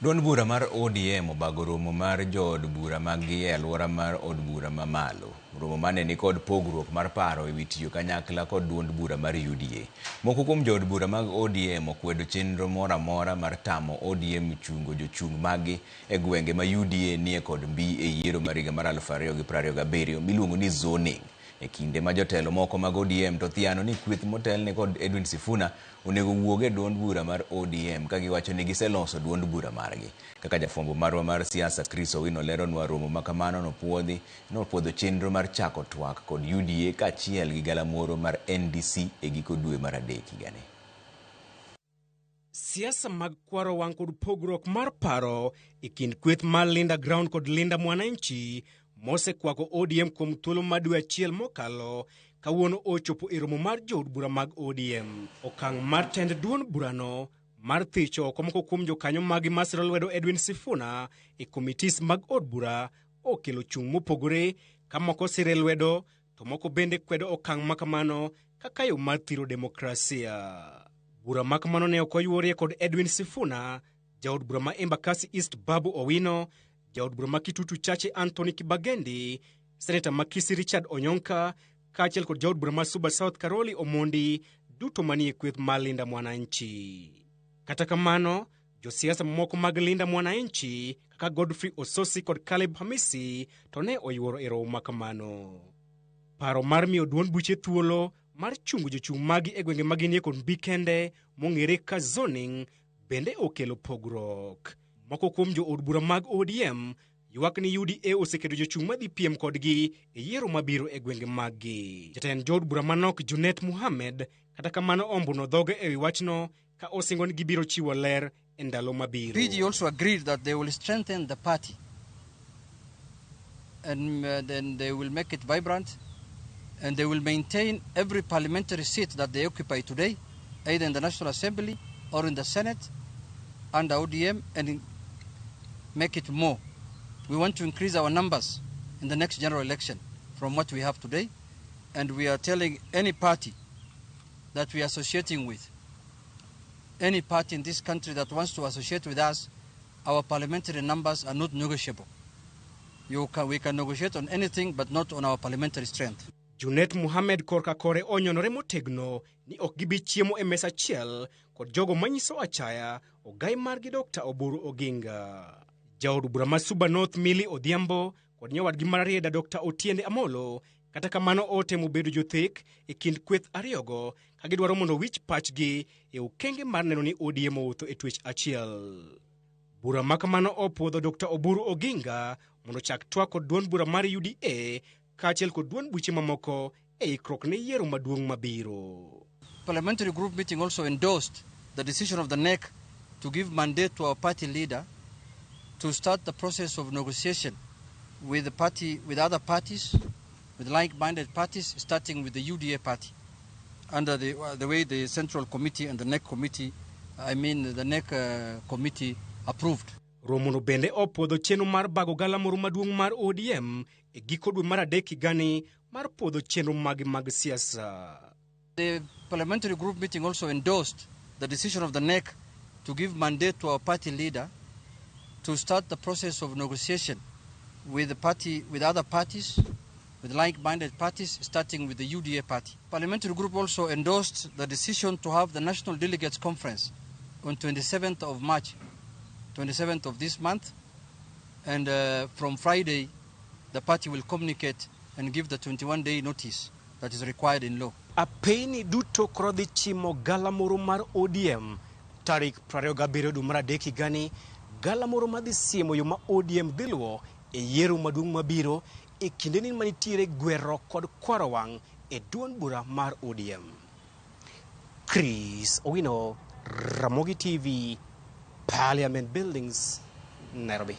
Duond bura mar ODM obago romo mar jood bura magi e alwora mar od bura mamalo. Romo mane ni kod pogruok mar paro ewi tiyo kanyakla kod duond bura mar UDA. Moko kuom jood bura mag ODM okwedo chenro moro amora mar tamo ODM chungo jochung' magi e gwenge ma UDA nie kod mbi e yiero mar higa mar 2027 miluongo ni zoning. E kinde ma jotelo moko mag ODM to thiano ni kweth motelne kod Edwin Sifuna onego wuoge e duond bura mar ODM ka giwacho ni giseloso duond bura margi. Kaka jafwambo marwa mar siasa Chris Owino leronwa, romo makamano nopuodho chenro mar chako twak kod UDA kaachiel gi galamoro mar NDC e giko dwe mar adek higani. Siasa mag kwaro wang' kod pogruok mar paro e kind kweth mar Linda Ground kod Linda Mwananchi mosekwako ODM kuom thuolo mar dwe achiel mokalo kawuono ochopo e romo mar jood bura mag ODM. Okang' mar tend duond burano mar thicho oko moko kuom jokanyo magi masiro lwedo Edwin Sifuna e komitis mag od bura okelo chung' mopogore ka moko sire lwedo to moko bende kwedo okang' makamano kaka yo mar thiro demokrasia. Bura makamano ne ok oyuorie kod Edwin Sifuna, jaod bura ma Embakasi East Babu Owino, jaod bura ma Kitutu Chache Anthony Kibagendi, seneta ma Kisii Richard Onyonka, kaachiel kod jaod bura ma Suba South Karoli Omondi, duto manie kweth mar Linda Mwananchi. Kata kamano, josiasa moko mag Linda Mwananchi kaka Godfrey Ososi kod Caleb Hamisi to ne oyuoro e romo makamano. Paro mar miyo duond buche thuolo mar chungo jochung' magi e gwenge maginie kod mbi kende mong'ere ka zoning bende okelo pogruok. Moko kuom jo od bura mag ODM ywak ni UDA osekedo jochung' madhi piem kodgi e yiero mabiro e gwenge maggi. Jatend jood bura manok Junet Mohamed kata kamano ombuno dhoge ewi wachno ka osingo ni gibiro chiwo ler e ndalo mabiro. PG also agreed that they will strengthen the party and then they will make it vibrant and they will maintain every parliamentary seat that they occupy today, either in the National Assembly or in the Senate under ODM, and make it more. We want to increase our numbers in the next general election from what we have today, and we are telling any party that we are associating with, any party in this country that wants to associate with us, our parliamentary numbers are not negotiable. We can negotiate on anything but not on our parliamentary strength. Junet Mohamed korka kore onyonore motegno ni ok gibi chiemo e mesa achiel kod jogo manyiso achaya ogai margi Dr. Oburu Oginga. Jaod bura ma Suba North Milly Odhiambo kod nyawadgi mar Rieda Dr. Otiende Amolo kata kamano otemo bedo jothek e kind kweth ariyogo ka gidwaro mondo wich pachgi e okenge mar neno ni ODM owuotho e twech achiel. Bura makamano opuodho Dr. Oburu Oginga mondo chak twak kod duond bura mar UDA kaachiel kod duond buche mamoko e ikruok ne yiero maduong' mabiro. Parliamentary group meeting also endorsed the decision of the NEC to give mandate to our party leader to start the process of negotiation with other parties, with like-minded parties, starting with the UDA party, under the way the Central Committee and the NEC Committee, the NEC Committee approved. Romono bende opuodho chenro mar bago galamoro maduong' mar ODM e giko dwe mar adek higani mar puodho chenro mag siasa. The parliamentary group meeting also endorsed the decision of the NEC to give mandate to our party leader to start the process of negotiation with other parties, with like-minded parties, starting with the UDA party. Parliamentary group also endorsed the decision to have the National Delegates Conference on 27th of March, 27th of this month, and from Friday, the party will communicate and give the 21-day notice that is required in law. Apeni duto krodhi chimo galamoro mar ODM tarik 27 dwe mar adek higani, galamoro madhi siemo yo ma ODM dhiluwo e yiero maduong' mabiro e kindeni manitiere gwero kod kwaro wang' e duond bura mar ODM. Chris Owino, Ramogi TV, Parliament Buildings, Nairobi.